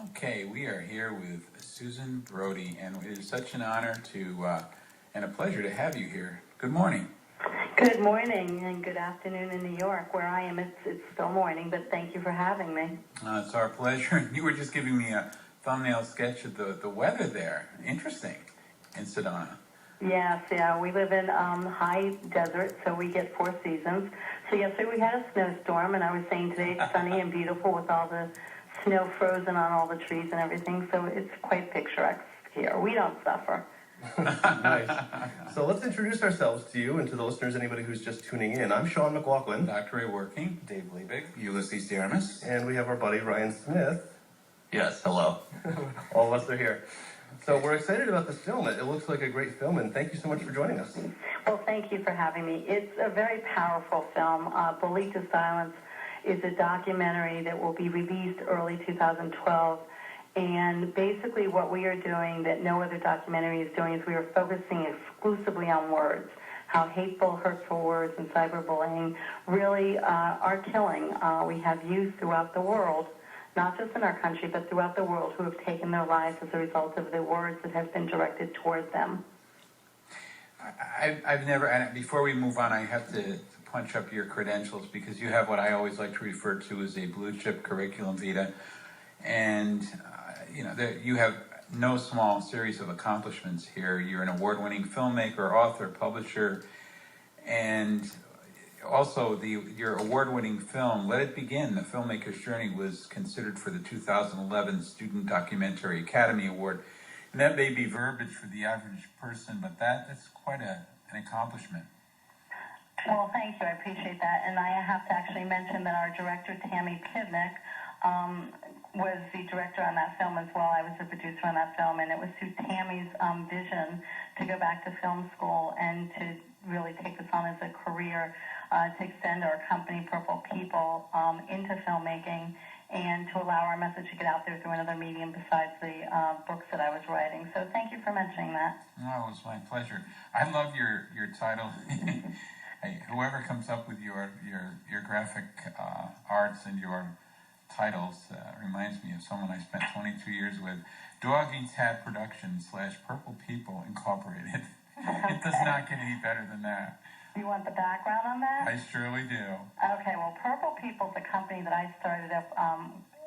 Okay, we are here with Susan Broude, and it is such an honor and a pleasure to have you here. Good morning. Good morning and good afternoon in New York. Where I am, it's still morning, but thank you for having me. It's our pleasure. You were just giving me a thumbnail sketch of the weather there. Interesting in Sedona. Yes, yeah, we live in high desert, so we get 4 seasons. So yesterday we had a snowstorm, and I was saying today it's sunny and beautiful with all the snow frozen on all the trees and everything, so it's quite picturesque here. We don't suffer. Nice. So let's introduce ourselves to you and to the listeners, anybody who's just tuning in. I'm Sean McLaughlin. Dr. Ray Working. Dave Liebig. Ulysses Daramus. And we have our buddy Ryan Smith. Yes, hello. All of us are here. So we're excited about this film. It looks like a great film, and thank you so much for joining us. Well, thank you for having me. It's a very powerful film. Bullied to Silence is a documentary that will be released early 2012. And basically what we are doing that no other documentary is doing is we are focusing exclusively on words, how hateful, hurtful words and cyberbullying really are killing. We have youth throughout the world, not just in our country, but throughout the world, who have taken their lives as a result of the words that have been directed toward them. I've never, and before we move on, I have to punch up your credentials because you have what I always like to refer to as a blue chip curriculum vitae. And, you have no small series of accomplishments here. You're an award-winning filmmaker, author, publisher, and also your award-winning film, Let It Begin, The Filmmaker's Journey, was considered for the 2011 Student Documentary Academy Award. And that may be verbiage for the average person, but that's quite an accomplishment. Well, thank you. I appreciate that. And I have to actually mention that our director, Tammy Pivnik, was the director on that film as well. I was the producer on that film, and it was through Tammy's vision to go back to film school and to really take this on as a career, to extend our company, Purple People, into filmmaking and to allow our message to get out there through another medium besides the books that I was writing. So thank you for mentioning that. No, it was my pleasure. I love your title. Hey, whoever comes up with your graphic arts and your titles reminds me of someone I spent 22 years with. Dog Eats Hat Productions / Purple People Incorporated. It does not get any better than that. You want the background on that? I surely do. Okay, well, Purple People is a company that I started up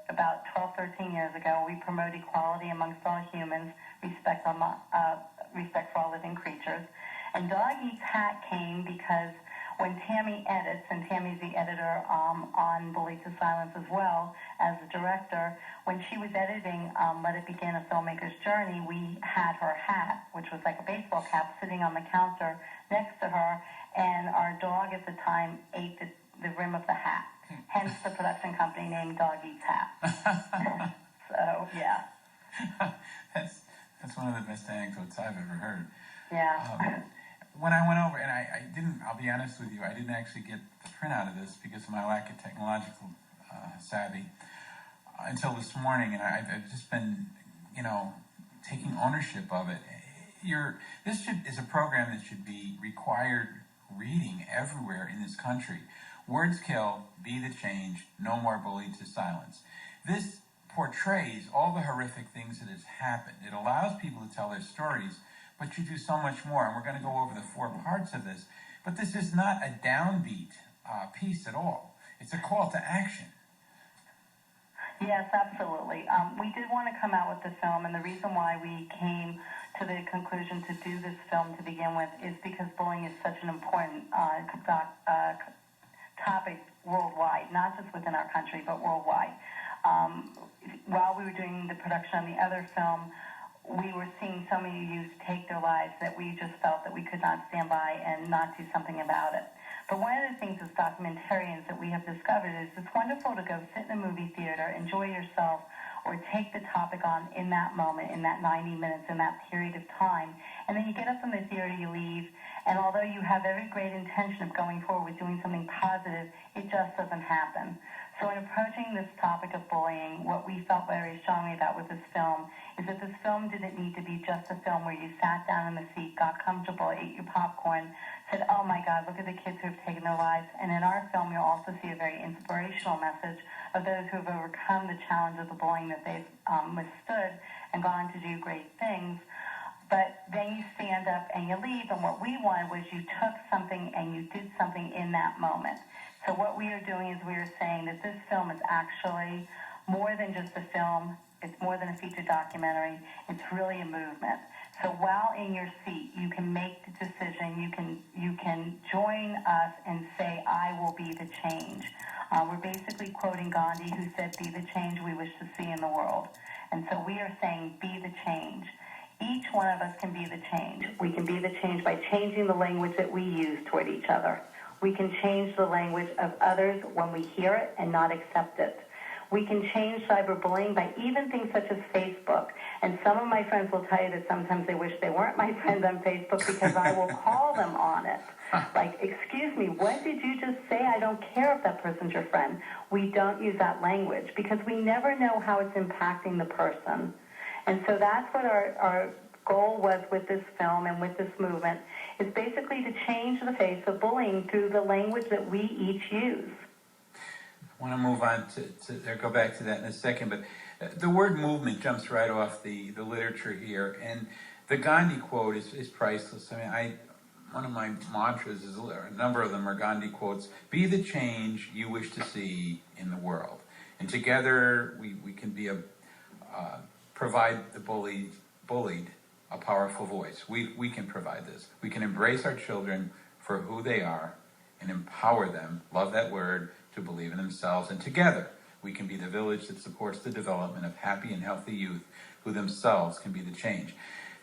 about 12, 13 years ago. We promote equality amongst all humans, respect for all living creatures. And Dog Eats Hat came because when Tammy edits, and Tammy's the editor on Bullied to Silence as well as the director, when she was editing Let It Begin, A Filmmaker's Journey, we had her hat, which was like a baseball cap, sitting on the counter next to her, and our dog at the time ate the rim of the hat, hence the production company named Dog Eats Hat. So, yeah. That's one of the best anecdotes I've ever heard. Yeah. When I went over, and I'll be honest with you, I didn't actually get the printout of this because of my lack of technological savvy until this morning, and I've just been, taking ownership of it. This is a program that should be required reading everywhere in this country. Words kill, be the change, no more bullied to silence. This portrays all the horrific things that has happened. It allows people to tell their stories, but you do so much more, and we're going to go over the 4 parts of this. But this is not a downbeat piece at all. It's a call to action. Yes, absolutely. We did want to come out with the film, and the reason why we came to the conclusion to do this film to begin with is because bullying is such an important topic worldwide, not just within our country, but worldwide. While we were doing the production on the other film, we were seeing so many youth take their lives that we just felt that we could not stand by and not do something about it. But one of the things as documentarians that we have discovered is it's wonderful to go sit in a movie theater, enjoy yourself, or take the topic on in that moment, in that 90 minutes, in that period of time. And then you get up from the theater, you leave, and although you have every great intention of going forward with doing something positive, it just doesn't happen. So in approaching this topic of bullying, what we felt very strongly about with this film is that this film didn't need to be just a film where you sat down in the seat, got comfortable, ate your popcorn, said, oh my God, look at the kids who have taken their lives. And in our film, you'll also see a very inspirational message of those who have overcome the challenge of the bullying that they've withstood and gone on to do great things. But then you stand up and you leave, and what we wanted was you took something and you did something in that moment. So what we are doing is we are saying that this film is actually more than just a film. It's more than a feature documentary. It's really a movement. So while in your seat, you can make the decision. You can join us and say, I will be the change. We're basically quoting Gandhi, who said, be the change we wish to see in the world. And so we are saying, be the change. Each one of us can be the change. We can be the change by changing the language that we use toward each other. We can change the language of others when we hear it and not accept it. We can change cyberbullying by even things such as Facebook. And some of my friends will tell you that sometimes they wish they weren't my friends on Facebook because I will call them on it. Like, excuse me, what did you just say? I don't care if that person's your friend. We don't use that language because we never know how it's impacting the person. And so that's what our goal was with this film and with this movement, is basically to change the face of bullying through the language that we each use. I want to move on to go back to that in a second, but the word movement jumps right off the literature here, and the Gandhi quote is priceless. I mean, one of my mantras is, a number of them are Gandhi quotes: be the change you wish to see in the world. And together we can be provide the bullied a powerful voice. We can provide this. We can embrace our children for who they are and empower them, love that word, to believe in themselves. And together, we can be the village that supports the development of happy and healthy youth who themselves can be the change.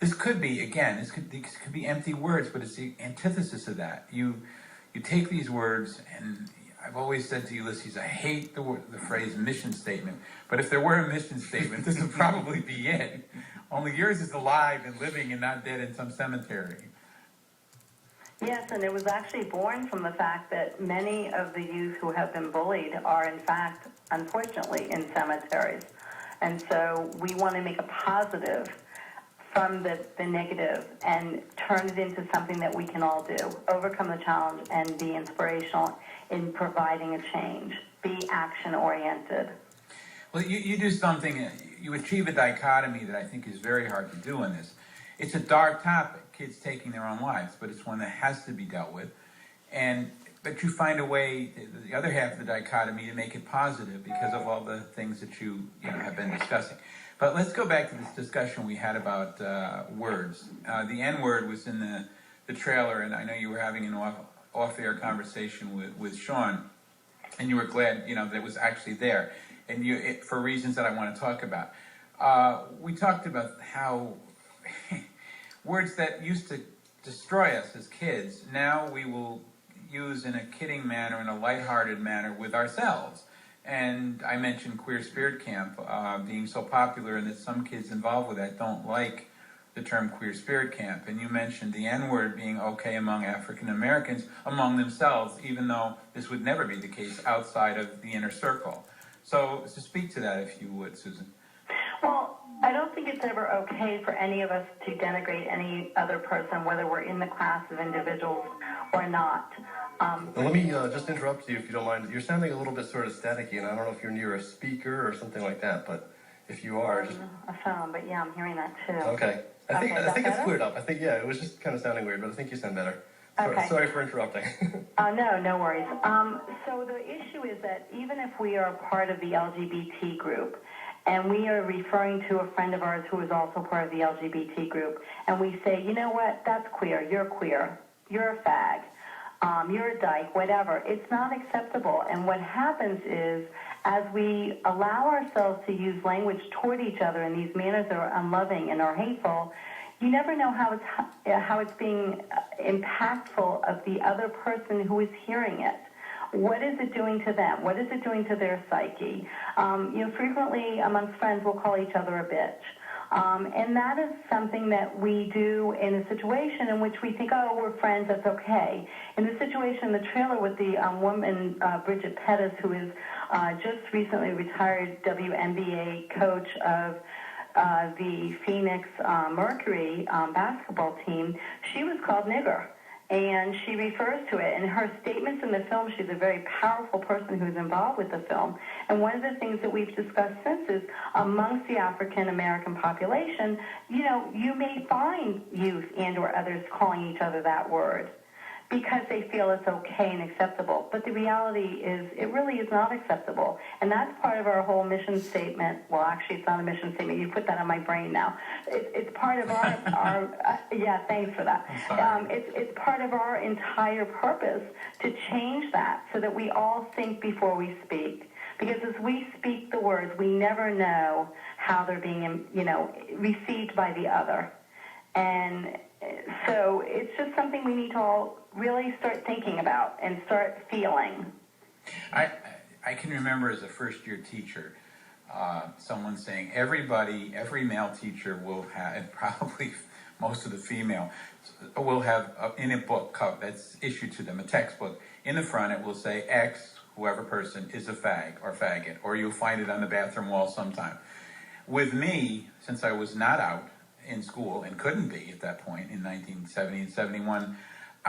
This could be, again, these could be empty words, but it's the antithesis of that. You take these words, and I've always said to Ulysses, I hate the phrase mission statement, but if there were a mission statement, this would probably be it. Only yours is alive and living and not dead in some cemetery. Yes, and it was actually born from the fact that many of the youth who have been bullied are, in fact, unfortunately, in cemeteries. And so we want to make a positive from the negative and turn it into something that we can all do. Overcome the challenge and be inspirational in providing a change. Be action-oriented. Well, you do something, you achieve a dichotomy that I think is very hard to do in this. It's a dark topic, kids taking their own lives, but it's one that has to be dealt with. But you find a way, the other half of the dichotomy, to make it positive because of all the things that you have been discussing. But let's go back to this discussion we had about words. The N-word was in the trailer, and I know you were having an off-air conversation with Sean, and you were glad that it was actually there, and for reasons that I want to talk about. We talked about how words that used to destroy us as kids, now we will use in a kidding manner, in a lighthearted manner with ourselves. And I mentioned Queer Spirit Camp being so popular, and that some kids involved with that don't like the term Queer Spirit Camp. And you mentioned the N-word being okay among African Americans, among themselves, even though this would never be the case outside of the inner circle. So speak to that, if you would, Susan. Well, I don't think it's ever okay for any of us to denigrate any other person, whether we're in the class of individuals or not. Let me just interrupt you if you don't mind. You're sounding a little bit sort of staticky, and I don't know if you're near a speaker or something like that, but if you are, just... A phone, but yeah, I'm hearing that too. Okay. I think it's better? cleared up. I think, yeah, it was just kind of sounding weird, but I think you sound better. Okay. Sorry for interrupting. No worries. So the issue is that even if we are part of the LGBT group, and we are referring to a friend of ours who is also part of the LGBT group, and we say, you know what, that's queer, you're a fag, you're a dyke, whatever, it's not acceptable. And what happens is, as we allow ourselves to use language toward each other in these manners that are unloving and are hateful, you never know how it's being impactful of the other person who is hearing it. What is it doing to them? What is it doing to their psyche? Frequently amongst friends, we'll call each other a bitch. And that is something that we do in a situation in which we think, oh, we're friends, that's okay. In the situation in the trailer with the woman, Bridget Pettis, who is just recently retired WNBA coach of the Phoenix Mercury basketball team, she was called nigger. And she refers to it. In her statements in the film, she's a very powerful person who's involved with the film. And one of the things that we've discussed since is amongst the African-American population, you may find youth and or others calling each other that word because they feel it's okay and acceptable. But the reality is it really is not acceptable. And that's part of our whole mission statement. Well, actually, it's not a mission statement. You put that on my brain now. It's part of our yeah, thanks for that. It's part of our entire purpose to change that so that we all think before we speak. Because as we speak the words, we never know how they're being, received by the other. And so it's just something we need to all really start thinking about and start feeling. I can remember as a first-year teacher, someone saying every male teacher will have, and probably most of the female, will have in a book that's issued to them, a textbook. In the front, it will say X, whoever person, is a fag or faggot, or you'll find it on the bathroom wall sometime. With me, since I was not out in school and couldn't be at that point in 1970 and 71,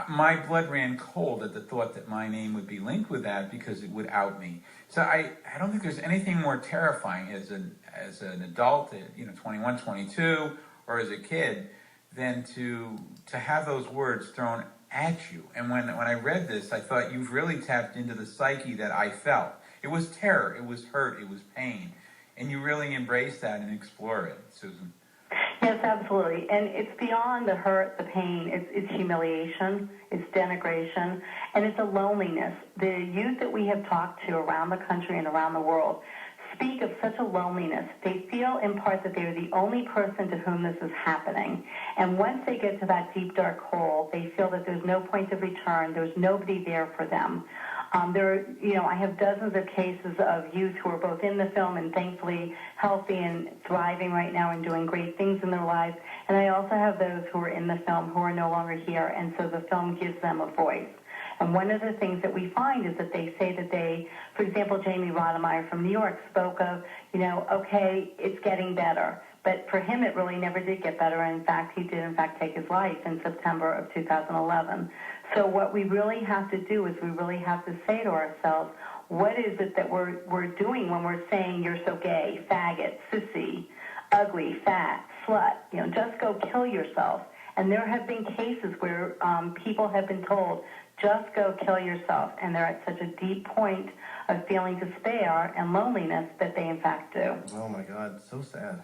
my blood ran cold at the thought that my name would be linked with that because it would out me. So I don't think there's anything more terrifying as an adult, 21, 22, or as a kid, than to have those words thrown at you. And when I read this, I thought you've really tapped into the psyche that I felt. It was terror, it was hurt, it was pain. And you really embrace that and explore it, Susan. Yes, absolutely. And it's beyond the hurt, the pain. It's humiliation, it's denigration, and it's a loneliness. The youth that we have talked to around the country and around the world speak of such a loneliness. They feel in part that they're the only person to whom this is happening. And once they get to that deep, dark hole, they feel that there's no point of return. There's nobody there for them. I have dozens of cases of youth who are both in the film and thankfully healthy and thriving right now and doing great things in their lives. And I also have those who are in the film who are no longer here, and so the film gives them a voice. And one of the things that we find is that they say that for example, Jamie Rodemeyer from New York spoke of, okay, it's getting better. But for him, it really never did get better. In fact, he did, take his life in September of 2011. So what we really have to do is we really have to say to ourselves, what is it that we're doing when we're saying you're so gay, faggot, sissy, ugly, fat, slut? Just go kill yourself. And there have been cases where people have been told, just go kill yourself. And they're at such a deep point of feeling despair and loneliness that they in fact do. Oh my God, so sad.